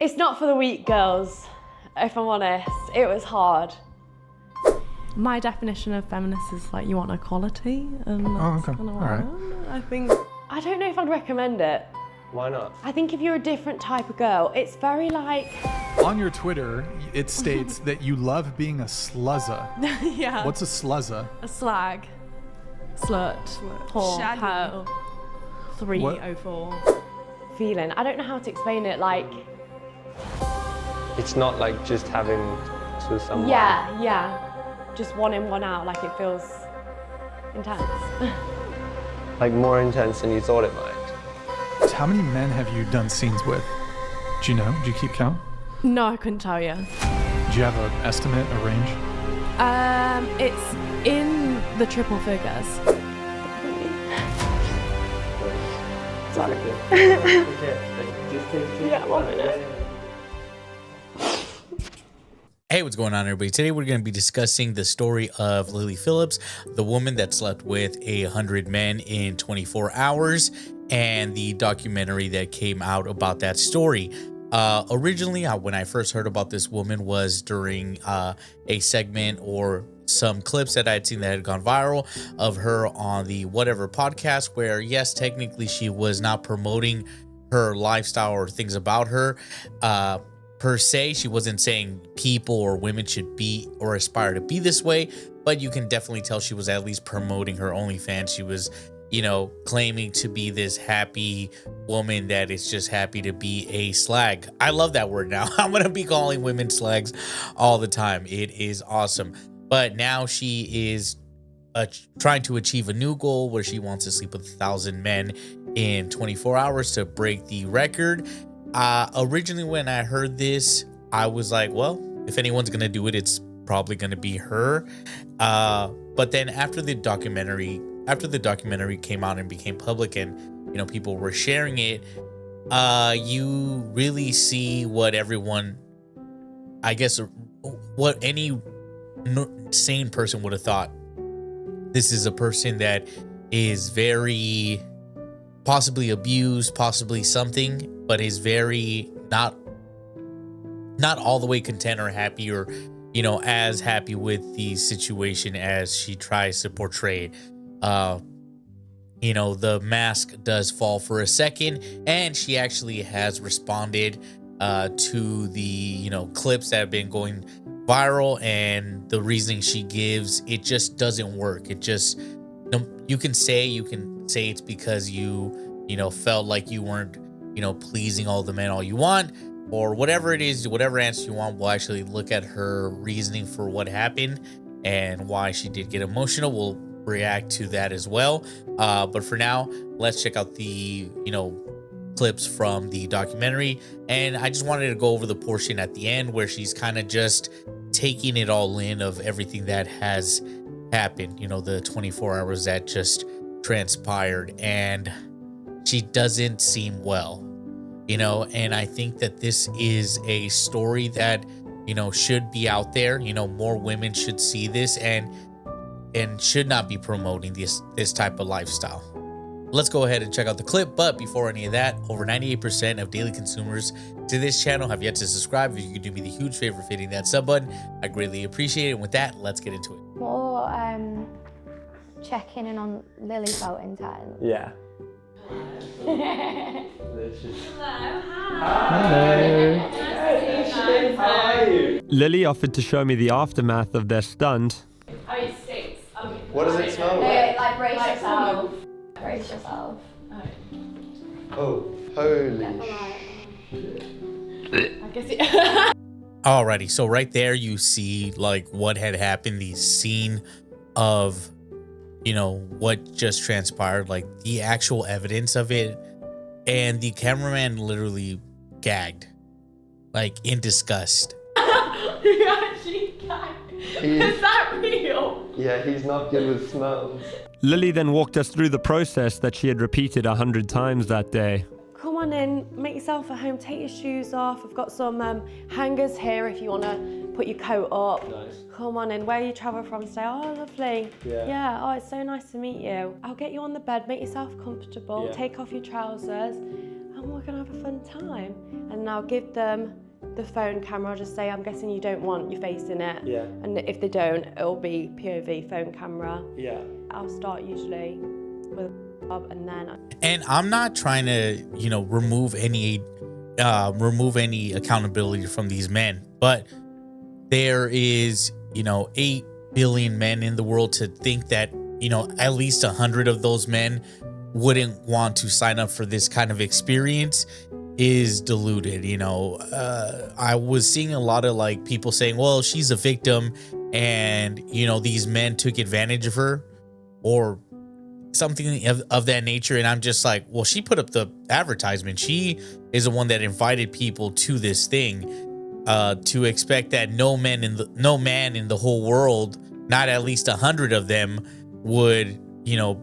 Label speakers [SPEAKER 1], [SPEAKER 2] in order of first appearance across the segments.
[SPEAKER 1] It's not for the weak, girls. If I'm honest, it was hard.
[SPEAKER 2] My definition of feminist is like you want equality, and that's kind of what
[SPEAKER 3] All right.
[SPEAKER 2] I think.
[SPEAKER 1] I don't know if I'd recommend it.
[SPEAKER 4] Why not?
[SPEAKER 1] I think if you're a different type of girl, it's very like...
[SPEAKER 3] On your Twitter, it states that you love being a sluzza.
[SPEAKER 2] Yeah.
[SPEAKER 3] What's a sluzza?
[SPEAKER 2] A slag, slut, whore,
[SPEAKER 5] Shaggy.
[SPEAKER 2] hoe, 304.
[SPEAKER 1] feeling. I don't know how to explain it, like...
[SPEAKER 4] It's not like just having to someone.
[SPEAKER 1] Yeah. Just one in, one out, like it feels intense.
[SPEAKER 4] Like more intense than you thought it might.
[SPEAKER 3] How many men have you done scenes with? Do you know? Do you keep count?
[SPEAKER 2] No, I couldn't tell you.
[SPEAKER 3] Do you have an estimate, a range?
[SPEAKER 2] It's in the triple figures.
[SPEAKER 1] Sorry. Yeah, 1 minute.
[SPEAKER 6] Hey, what's going on, everybody? Today we're going to be discussing the story of Lily Phillips, the woman that slept with 100 men in 24 hours, and the documentary that came out about that story. Originally, when I first heard about this woman was during a segment or some clips that I had seen that had gone viral of her on the Whatever podcast, where, yes, technically she was not promoting her lifestyle or things about her. Per se, she wasn't saying people or women should be or aspire to be this way, but you can definitely tell she was at least promoting her OnlyFans. She was, claiming to be this happy woman that is just happy to be a slag. I love that word now. I'm going to be calling women slags all the time. It is awesome. But now she is trying to achieve a new goal where she wants to sleep with 1,000 men in 24 hours to break the record. Originally, when I heard this, I was like, well, if anyone's going to do it, it's probably going to be her. But then after the documentary came out and became public and, people were sharing it, you really see what everyone, I guess, what any sane person would have thought. This is a person that is very possibly abused, possibly something, but is very not all the way content or happy or, as happy with the situation as she tries to portray it. The mask does fall for a second, and she actually has responded to the, clips that have been going viral, and the reasoning she gives, it just doesn't work. It just, you can say it's because you felt like you weren't, pleasing all the men all you want, or whatever it is, whatever answer you want. We'll actually look at her reasoning for what happened and why she did get emotional. We'll react to that as well. But for now, let's check out the, clips from the documentary. And I just wanted to go over the portion at the end where she's kind of just taking it all in of everything that has happened, the 24 hours that just transpired, and she doesn't seem well, and I think that this is a story that, should be out there. More women should see this and should not be promoting this type of lifestyle. Let's go ahead and check out the clip. But before any of that, over 98% of daily consumers to this channel have yet to subscribe. If you could do me the huge favor of hitting that sub button, I greatly appreciate it. And with that, let's get into it.
[SPEAKER 5] More checking in on Lily felt intense.
[SPEAKER 4] Yeah.
[SPEAKER 7] Lily offered to show me the aftermath of their stunt.
[SPEAKER 1] Oh, it stinks.
[SPEAKER 4] What does it smell like?
[SPEAKER 5] Like brace yourself. Brace yourself.
[SPEAKER 4] Oh, holy
[SPEAKER 1] I guess it...
[SPEAKER 6] Alrighty, so right there you see like what had happened, the scene of, what just transpired, like the actual evidence of it, and the cameraman literally gagged, like in disgust.
[SPEAKER 1] You actually gagged. Is that real?
[SPEAKER 4] Yeah, he's not good with smells.
[SPEAKER 7] Lily then walked us through the process that she had repeated 100 times that day.
[SPEAKER 1] Come on in, make yourself at home, take your shoes off. I've got some hangers here if you want to put your coat up.
[SPEAKER 4] Nice.
[SPEAKER 1] Come on in, where you travel from today? Oh, lovely.
[SPEAKER 4] Yeah.
[SPEAKER 1] Oh, it's so nice to meet you. I'll get you on the bed, make yourself comfortable,
[SPEAKER 4] Yeah.
[SPEAKER 1] take off your trousers. Oh and we're gonna have a fun time. And I'll give them the phone camera. I'll just say, I'm guessing you don't want your face in it.
[SPEAKER 4] Yeah.
[SPEAKER 1] And if they don't, it'll be POV phone camera.
[SPEAKER 4] Yeah.
[SPEAKER 1] I'll start usually with and then.
[SPEAKER 6] And I'm not trying to, you know, remove any accountability from these men, but there is, you know, 8 billion men in the world. To think that, you know, at least 100 of those men wouldn't want to sign up for this kind of experience is deluded. You know, I was seeing a lot of like people saying, well, she's a victim and, you know, these men took advantage of her or something of that nature. And I'm just like, well, she put up the advertisement. She is the one that invited people to this thing. To expect that no man in the whole world, not at least 100 of them, would, you know,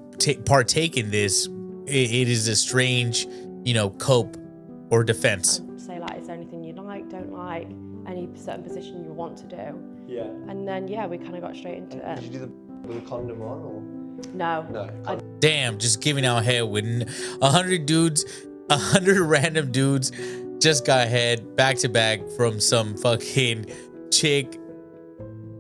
[SPEAKER 6] partake in this. It is a strange, you know, cope or defense.
[SPEAKER 1] Say like, is there anything you like, don't like, any certain position you want to do?
[SPEAKER 4] Yeah.
[SPEAKER 1] And then yeah, we kind of got straight into it.
[SPEAKER 4] Did you do the with a condom on or?
[SPEAKER 1] No.
[SPEAKER 4] No.
[SPEAKER 6] Damn, just giving out head with 100 dudes, 100 random dudes just got head back to back from some fucking chick.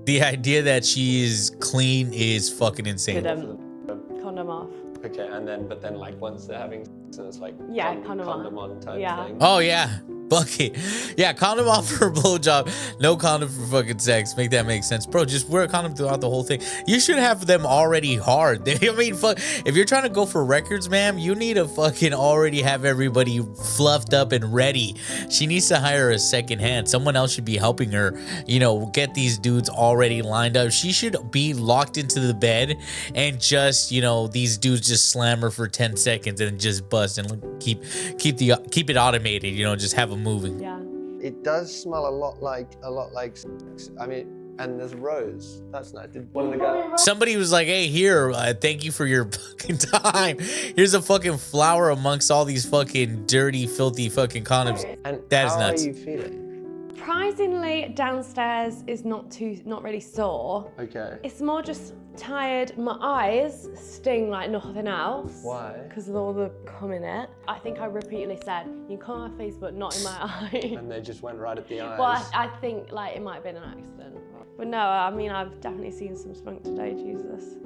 [SPEAKER 6] The idea that she is clean is fucking insane.
[SPEAKER 1] Condom off.
[SPEAKER 4] Okay, but then like once they're having sex, and it's like
[SPEAKER 1] Yeah,
[SPEAKER 4] condom on type
[SPEAKER 1] Yeah.
[SPEAKER 4] thing.
[SPEAKER 6] Oh yeah, fuck it. Yeah, condom off for a blowjob, no condom for fucking sex. Make that make sense, bro. Just wear a condom throughout the whole thing. You should have them already hard. I mean, fuck. If you're trying to go for records, ma'am, you need to fucking already have everybody fluffed up and ready. She needs to hire a second hand. Someone else should be helping her. You know, get these dudes already lined up. She should be locked into the bed and just, you know, these dudes just slam her for 10 seconds and just bust and keep it automated. You know, just have them moving.
[SPEAKER 1] Yeah.
[SPEAKER 4] It does smell a lot like sex. I mean, and there's rose. That's nice. Did one of the guys?
[SPEAKER 6] Somebody was like, hey, here, thank you for your fucking time. Here's a fucking flower amongst all these fucking dirty, filthy fucking condoms.
[SPEAKER 4] And
[SPEAKER 6] That is
[SPEAKER 4] how
[SPEAKER 6] nuts.
[SPEAKER 4] are you feeling?
[SPEAKER 1] Surprisingly, downstairs is not really sore.
[SPEAKER 4] Okay.
[SPEAKER 1] It's more just tired. My eyes sting like nothing else.
[SPEAKER 4] Why?
[SPEAKER 1] Because of all the cum in it. I think I repeatedly said, you can come on my face, but not in my eye.
[SPEAKER 4] And they just went right at the eyes.
[SPEAKER 1] Well, I think like it might have been an accident. But no, I mean, I've definitely seen some spunk today, Jesus.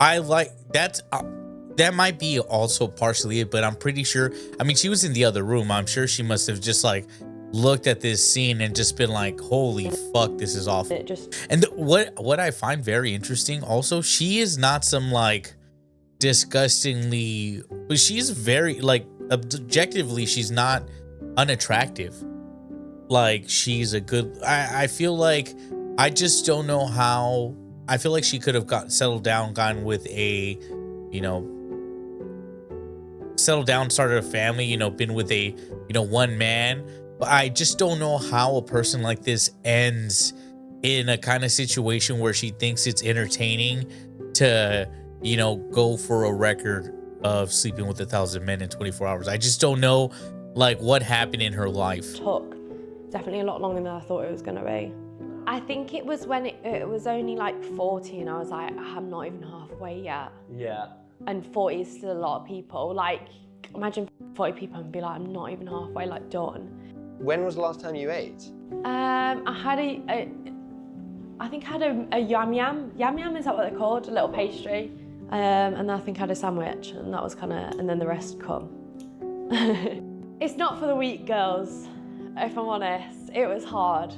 [SPEAKER 6] I like that's that might be also partially it, but I'm pretty sure. I mean, she was in the other room. I'm sure she must have just like looked at this scene and just been like, holy fuck, this is awful.
[SPEAKER 1] It just
[SPEAKER 6] And what I find very interesting also, she is not some like disgustingly, but she's very like objectively, she's not unattractive. Like she's a good, I feel like, I just don't know how, I feel like she could have settled down, gone with a, you know, settled down, started a family, you know, been with a, you know, one man. But I just don't know how a person like this ends in a kind of situation where she thinks it's entertaining to, you know, go for a record of sleeping with 1,000 men in 24 hours. I just don't know, like, what happened in her life.
[SPEAKER 1] took definitely a lot longer than I thought it was going to be. I think it was when it was only like 40 and I was like, I'm not even halfway yet.
[SPEAKER 4] Yeah.
[SPEAKER 1] And 40 is still a lot of people. Like, imagine 40 people and be like, I'm not even halfway, like, done.
[SPEAKER 4] When was the last time you ate?
[SPEAKER 1] I had I think I had a yam yam. Yam yam, is that what they're called? A little pastry. And then I think I had a sandwich, and that was kind of, and then the rest come. It's not for the weak, girls, if I'm honest. It was hard.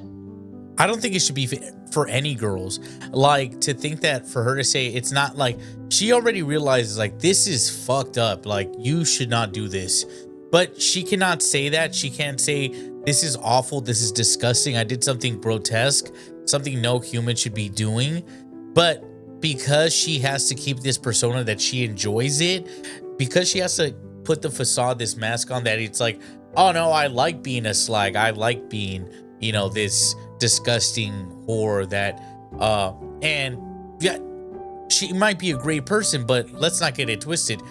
[SPEAKER 6] I don't think it should be for any girls. Like, to think that for her to say it's not, like, she already realizes, like, this is fucked up. Like, you should not do this. But she cannot say that. She can't say, this is awful, this is disgusting, I did something grotesque, something no human should be doing. But because she has to keep this persona that she enjoys it, because she has to put the facade, this mask on, that it's like, oh no, I like being a slag, I like being, you know, this disgusting whore that, and yeah, she might be a great person, but let's not get it twisted.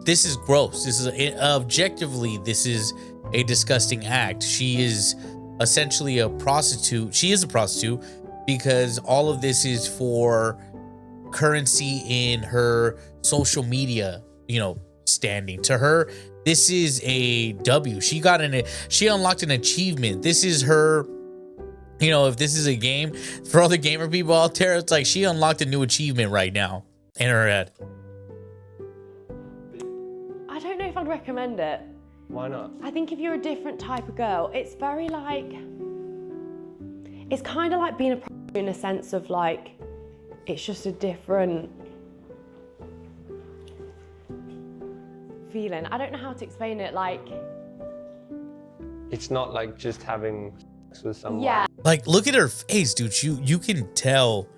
[SPEAKER 6] This is gross. This is objectively, this is a disgusting act. She is essentially a prostitute. She is a prostitute because all of this is for currency in her social media, you know, standing. To her, this is a W. She unlocked an achievement. This is her, you know, if this is a game for all the gamer people out there, it's like she unlocked a new achievement right now in her head.
[SPEAKER 1] I don't know if I'd recommend it.
[SPEAKER 4] Why not?
[SPEAKER 1] I think if you're a different type of girl, it's very like, it's kind of like being a prostitute in a sense of like, it's just a different feeling. I don't know how to explain it. Like,
[SPEAKER 4] It's not like just having sex with someone.
[SPEAKER 1] yeah.
[SPEAKER 6] Like, look at her face, dude. You can tell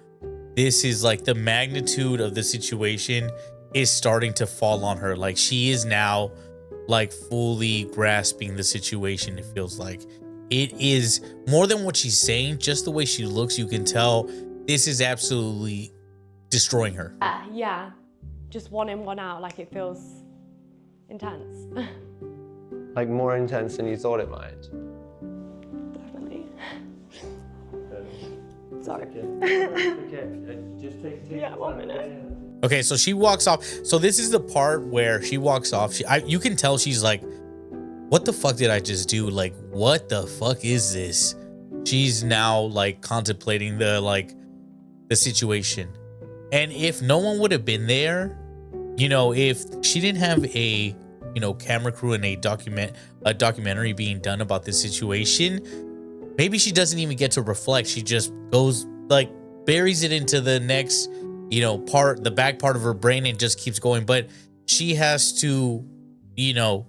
[SPEAKER 6] this is like the magnitude of the situation is starting to fall on her. Like, she is now like fully grasping the situation. It feels like it is more than what she's saying. Just the way she looks, you can tell this is absolutely destroying her.
[SPEAKER 1] Yeah. Just one in, one out. Like, it feels intense.
[SPEAKER 4] Like more intense than you thought it might.
[SPEAKER 1] Definitely. Sorry.
[SPEAKER 4] Just take
[SPEAKER 1] Yeah, 1 minute.
[SPEAKER 6] Okay, so she walks off. So this is the part where she walks off. You can tell she's like, what the fuck did I just do? Like, what the fuck is this? She's now like contemplating the situation. And if no one would have been there, you know, if she didn't have a, you know, camera crew and a documentary being done about this situation, maybe she doesn't even get to reflect. She just goes like buries it into the next, you know, the back part of her brain and just keeps going. But she has to, you know,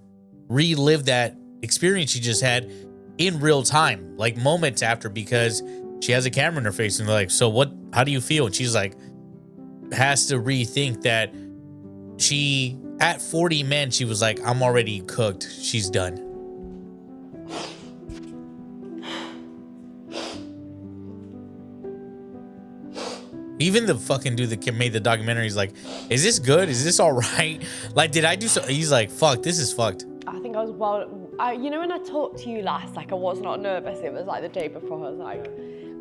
[SPEAKER 6] relive that experience she just had in real time, like moments after, because she has a camera in her face and they're like, so how do you feel? And she's like, has to rethink that she, at 40 men, she was like, I'm already cooked. She's done. Even the fucking dude that made the documentary is like, is this good? Is this all right? Like, did I do so? He's like, fuck, this is fucked.
[SPEAKER 1] I think I was you know, when I talked to you last, like, I was not nervous. It was like the day before, I was like,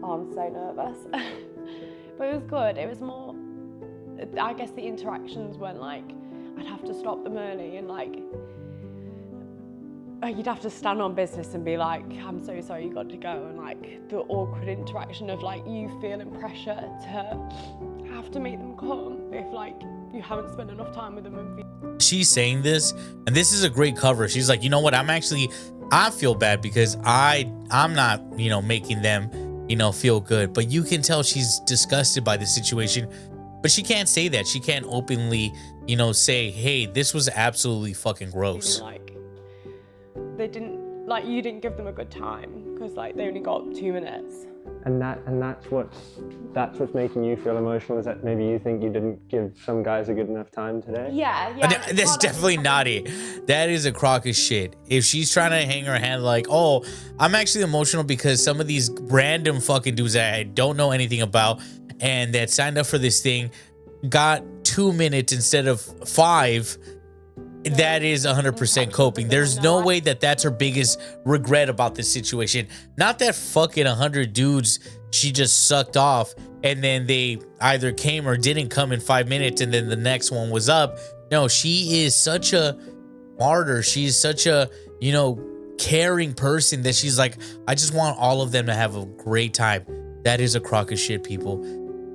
[SPEAKER 1] oh, I'm so nervous. But it was good. It was more, I guess the interactions weren't like, I'd have to stop them early and like, you'd have to stand on business and be like, I'm so sorry, you got to go. And like the awkward interaction of like you feeling pressure to have to make them come if like you haven't spent enough time with them. And
[SPEAKER 6] she's saying this, and this is a great cover. She's like, you know what? I feel bad because I'm not, you know, making them, you know, feel good. But you can tell she's disgusted by the situation. But she can't say that. She can't openly, you know, say, hey, this was absolutely fucking gross.
[SPEAKER 1] like, they didn't, like, you didn't give them a good time because like they only got 2 minutes.
[SPEAKER 4] And that's what's making you feel emotional, is that maybe you think you didn't give some guys a good enough time today?
[SPEAKER 1] Yeah.
[SPEAKER 6] That's definitely not it. That is a crock of shit. If she's trying to hang her hand like, oh, I'm actually emotional because some of these random fucking dudes that I don't know anything about and that signed up for this thing got 2 minutes instead of 5. That is 100% coping. There's no way that that's her biggest regret about this situation. Not that fucking 100 dudes she just sucked off and then they either came or didn't come in 5 minutes and then the next one was up. No, she is such a martyr. She's such a, you know, caring person that she's like, I just want all of them to have a great time. That is a crock of shit, people.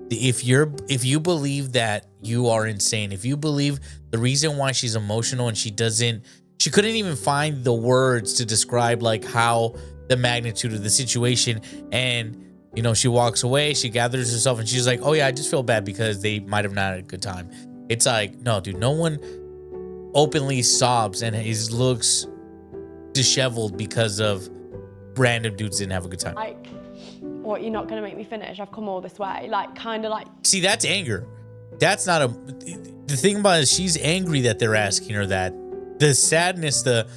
[SPEAKER 6] If you believe that, you are insane. If you believe the reason why she's emotional and she couldn't even find the words to describe like how the magnitude of the situation, and you know, she walks away, she gathers herself and she's like, oh yeah, I just feel bad because they might have not had a good time. It's like, no, dude, no one openly sobs and his looks disheveled because of random dudes didn't have a good time.
[SPEAKER 1] Like, what, you're not gonna make me finish? I've come all this way. Like, kind of like.
[SPEAKER 6] See, that's anger. That's not the thing about it is she's angry that they're asking her that. The sadness, the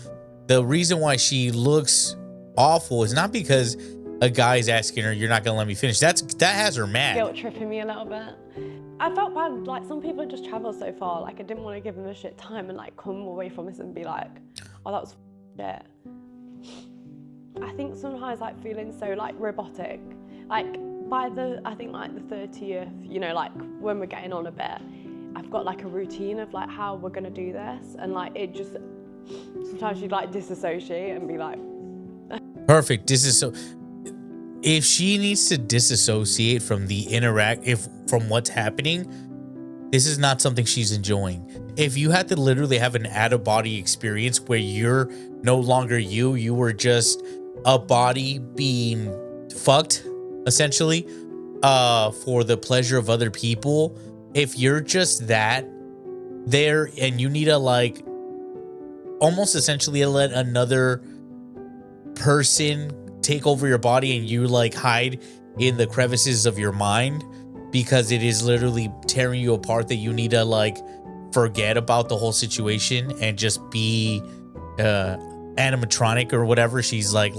[SPEAKER 6] reason why she looks awful is not because a guy's asking her, you're not gonna let me finish. That has her mad.
[SPEAKER 1] Guilt tripping me a little bit. I felt bad, like some people had just traveled so far, like I didn't want to give them a shit time and like come away from this and be like, oh, that was shit. I think sometimes like feeling so like robotic, like by I think like the 30th, you know, like when we're getting on a bit, I've got like a routine of like how we're gonna do this, and like it just sometimes you'd like disassociate and be like,
[SPEAKER 6] Perfect. If she needs to disassociate from from what's happening, this is not something she's enjoying. If you had to literally have an out-of-body experience where you're no longer you were just a body being fucked, essentially, for the pleasure of other people. If you're just that there and you need to like almost essentially let another person take over your body and you like hide in the crevices of your mind because it is literally tearing you apart, that you need to like forget about the whole situation and just be animatronic or whatever. She's like,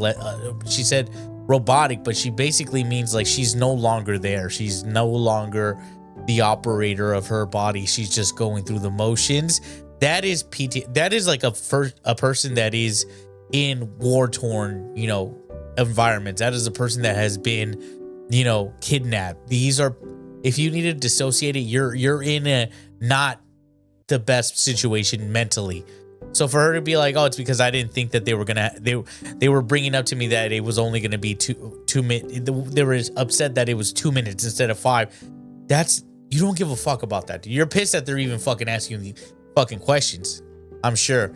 [SPEAKER 6] she said robotic, but she basically means like she's no longer there. She's no longer the operator of her body. She's just going through the motions. That is PT. That is like a person that is in war-torn, environments. That is a person that has been, kidnapped. These are, if you need to dissociate it, you're in a not the best situation mentally. So for her to be like, oh, it's because I didn't think that they were bringing up to me that it was only going to be two minutes. They were upset that it was 2 minutes instead of 5. You don't give a fuck about that. You're pissed that they're even fucking asking you the fucking questions. I'm sure.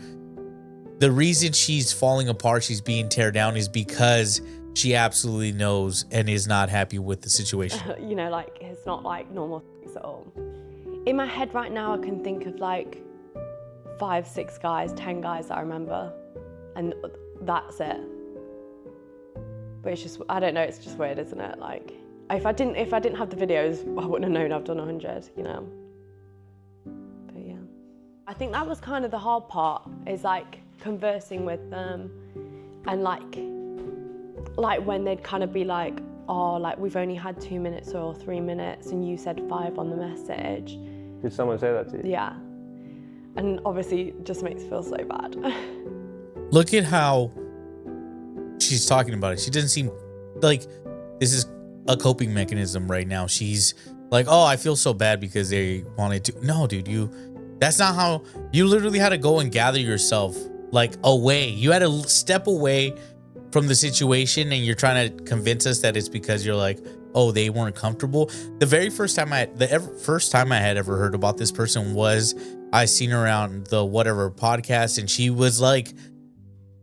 [SPEAKER 6] The reason she's falling apart, she's being teared down, is because she absolutely knows and is not happy with the situation.
[SPEAKER 1] Like it's not like normal things at all. In my head right now, I can think of like 5, 6 guys, 10 guys that I remember, and that's it. But it's just, I don't know, it's just weird, isn't it? Like, if I didn't have the videos, I wouldn't have known I've done 100, But yeah, I think that was kind of the hard part, is like conversing with them, and like when they'd kind of be like, oh, like we've only had 2 minutes or 3 minutes, and you said 5 on the message.
[SPEAKER 4] Did someone say that to you?
[SPEAKER 1] Yeah. And obviously it just makes me feel so bad.
[SPEAKER 6] Look at how she's talking about it. She doesn't seem like this is a coping mechanism right now. She's like, oh, I feel so bad because they wanted to. No, dude, that's not how. You literally had to go and gather yourself like away. You had to step away from the situation, and you're trying to convince us that it's because you're like, oh, they weren't comfortable. The first time I had ever heard about this person was I seen her on the whatever podcast, and she was like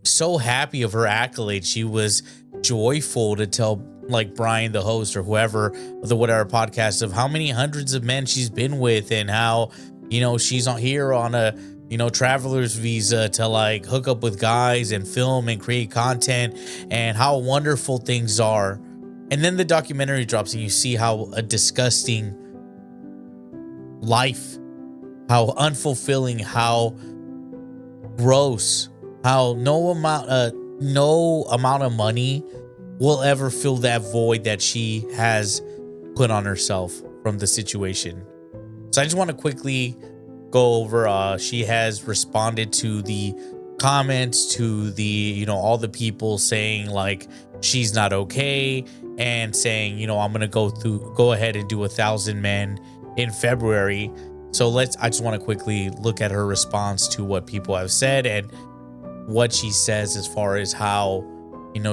[SPEAKER 6] so happy of her accolades. She was joyful to tell like Brian, the host, or whoever, the whatever podcast, of how many hundreds of men she's been with, and how, she's here on a, traveler's visa to like hook up with guys and film and create content, and how wonderful things are. And then the documentary drops and you see how a disgusting life, how unfulfilling, how gross, how no amount of money will ever fill that void that she has put on herself from the situation. So I just want to quickly go over, she has responded to the comments, to the, all the people saying like she's not okay, and saying, I'm going to go ahead and do 1,000 men in February. So I just want to quickly look at her response to what people have said and what she says as far as how,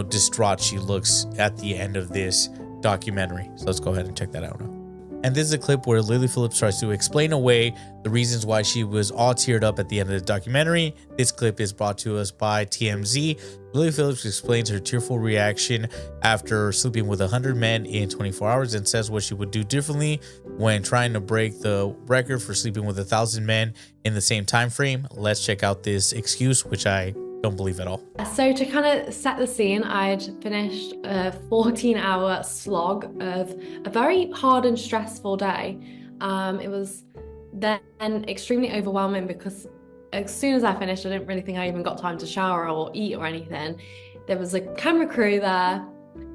[SPEAKER 6] distraught she looks at the end of this documentary. So let's go ahead and check that out now. And this is a clip where Lily Phillips tries to explain away the reasons why she was all teared up at the end of the documentary. This clip is brought to us by TMZ. Lily Phillips explains her tearful reaction after sleeping with 100 men in 24 hours and says what she would do differently when trying to break the record for sleeping with 1,000 men in the same time frame. Let's check out this excuse, which I don't believe at all.
[SPEAKER 2] So to kind of set the scene, I'd finished a 14-hour slog of a very hard and stressful day. It was then extremely overwhelming because as soon as I finished, I didn't really think I even got time to shower or eat or anything. There was a camera crew there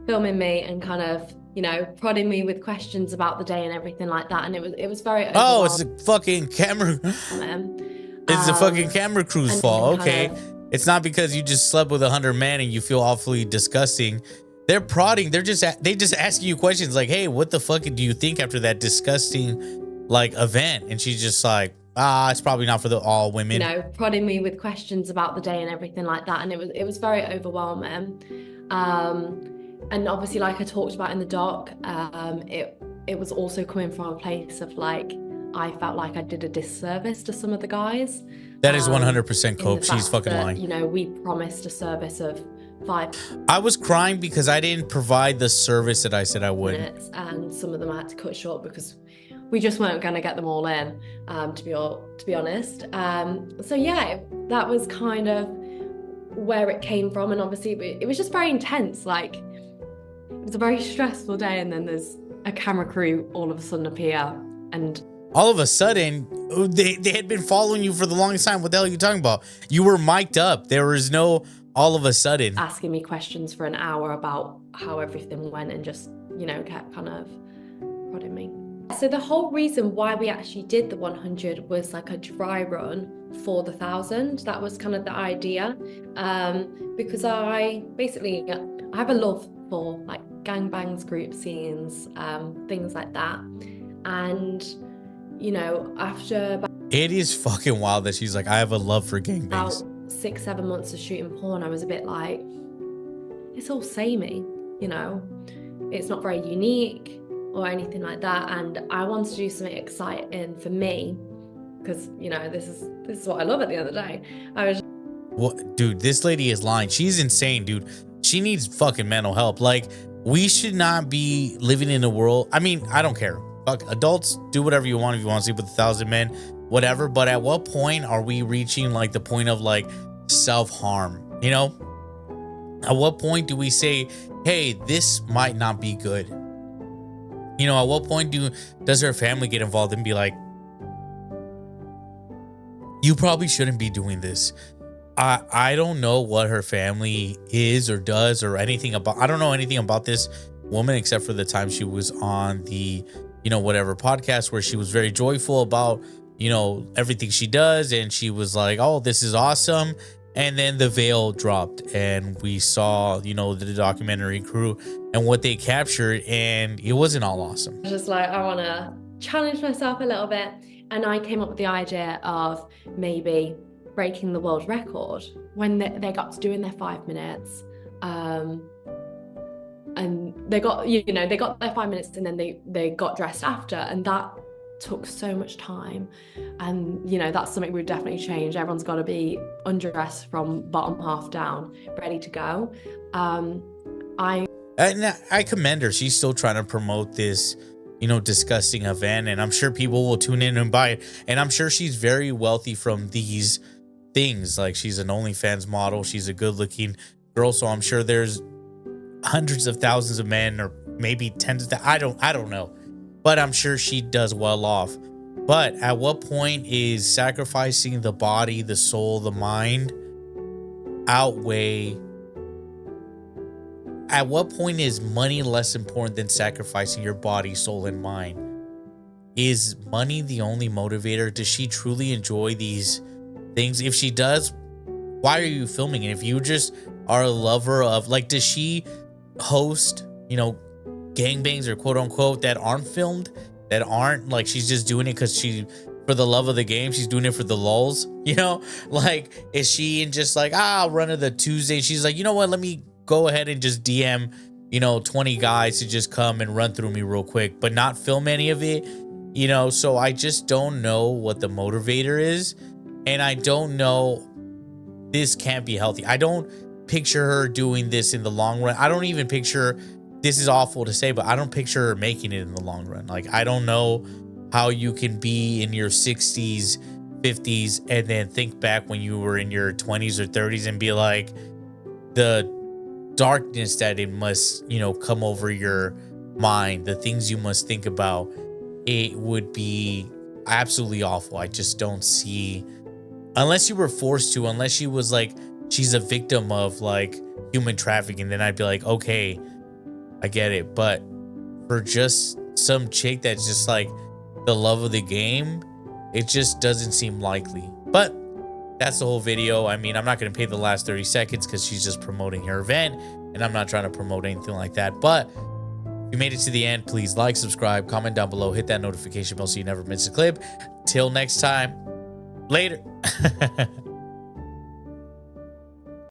[SPEAKER 2] filming me and kind of, prodding me with questions about the day and everything like that. And it was very overwhelming.
[SPEAKER 6] Oh, it's the fucking camera. It's the fucking camera crew's fault. Okay. It's not because you just slept with 100 men and you feel awfully disgusting. They're prodding. They just ask you questions like, hey, what the fuck do you think after that disgusting like event, and she's just like, it's probably not for the all women.
[SPEAKER 2] You know, prodding me with questions about the day and everything like that, and it was very overwhelming. And obviously, like I talked about in the doc, it was also coming from a place of like, I felt like I did a disservice to some of the guys.
[SPEAKER 6] That is 100% cope. She's fucking lying.
[SPEAKER 2] You know, we promised a service of 5
[SPEAKER 6] I was crying because I didn't provide the service that I said I would.
[SPEAKER 2] minutes, and some of them I had to cut short because we just weren't going to get them all in, to be honest. So yeah, that was kind of where it came from, and obviously it was just very intense. Like, it was a very stressful day, and then there's a camera crew all of a sudden appear, and
[SPEAKER 6] all of a sudden, they had been following you for the longest time. What the hell are you talking about? You were mic'd up. There was no all of a sudden.
[SPEAKER 2] Asking me questions for an hour about how everything went, and just, you know, kept kind of prodding me. So the whole reason why we actually did the 100 was like a dry run for the 1,000. That was kind of the idea, because I have a love for like gangbangs, group scenes, things like that. And, you know, after
[SPEAKER 6] it is fucking wild that she's like, I have a love for gangbangs.
[SPEAKER 2] about 6-7 months of shooting porn, I was a bit like, it's all samey, you know, it's not very unique or anything like that. And I wanted to do something exciting for me, because, you know, this is what I love at the end of the day. I was
[SPEAKER 6] What, dude, this lady is lying. She's insane, dude. She needs fucking mental help. Like, we should not be living in a world. I mean, I don't care. Fuck, adults, do whatever you want. If you want to sleep with 1,000 men, whatever. But at what point are we reaching like the point of like self-harm? You know, at what point do we say, hey, this might not be good? You know, at what point does her family get involved and be like, you probably shouldn't be doing this? I don't know what her family is or does or anything about. I don't know anything about this woman except for the time she was on the, you know, whatever podcast where she was very joyful about, you know, everything she does. And she was like, oh, this is awesome. And then the veil dropped and we saw, you know, the documentary crew and what they captured. And it wasn't all awesome.
[SPEAKER 2] just like, I want to challenge myself a little bit. And I came up with the idea of maybe breaking the world record when they got to doing their 5 minutes. And they got, you know, they got their 5 minutes and then they got dressed after. And that took so much time. And, you know, that's something we've definitely changed. Everyone's got to be undressed from bottom half down, ready to go. I
[SPEAKER 6] commend her. She's still trying to promote this, you know, disgusting event. And I'm sure people will tune in and buy it. And I'm sure she's very wealthy from these things. Like, she's an OnlyFans model. She's a good looking girl. So I'm sure there's hundreds of thousands of men, or maybe tens of thousands. I don't know. But I'm sure she does well off. But at what point is sacrificing the body, the soul, the mind outweigh? At what point is money less important than sacrificing your body, soul, and mind? Is money the only motivator? Does she truly enjoy these things? If she does, why are you filming it? If you just are a lover of, like, does she host, you know, gangbangs or quote unquote that aren't filmed, that aren't like, she's just doing it because she, for the love of the game, she's doing it for the lulz, you know? Like, is she just like, I'll run to the Tuesday? She's like, you know what? Let me go ahead and just DM, you know, 20 guys to just come and run through me real quick, but not film any of it, you know? So I just don't know what the motivator is. And I don't know, this can't be healthy. I don't picture her doing this in the long run. I don't even picture, this is awful to say, but I don't picture her making it in the long run. Like, I don't know how you can be in your 60s, 50s, and then think back when you were in your 20s or 30s and be like, the darkness that it must, you know, come over your mind, the things you must think about, it would be absolutely awful. I just don't see, unless you were forced to, unless she was like, she's a victim of like human trafficking, then I'd be like, okay, I get it. But for just some chick that's just like the love of the game, it just doesn't seem likely. But that's the whole video. I mean, I'm not going to pay the last 30 seconds because she's just promoting her event, and I'm not trying to promote anything like that. But if you made it to the end, please like, subscribe, comment down below, hit that notification bell so you never miss a clip. Till next time, later.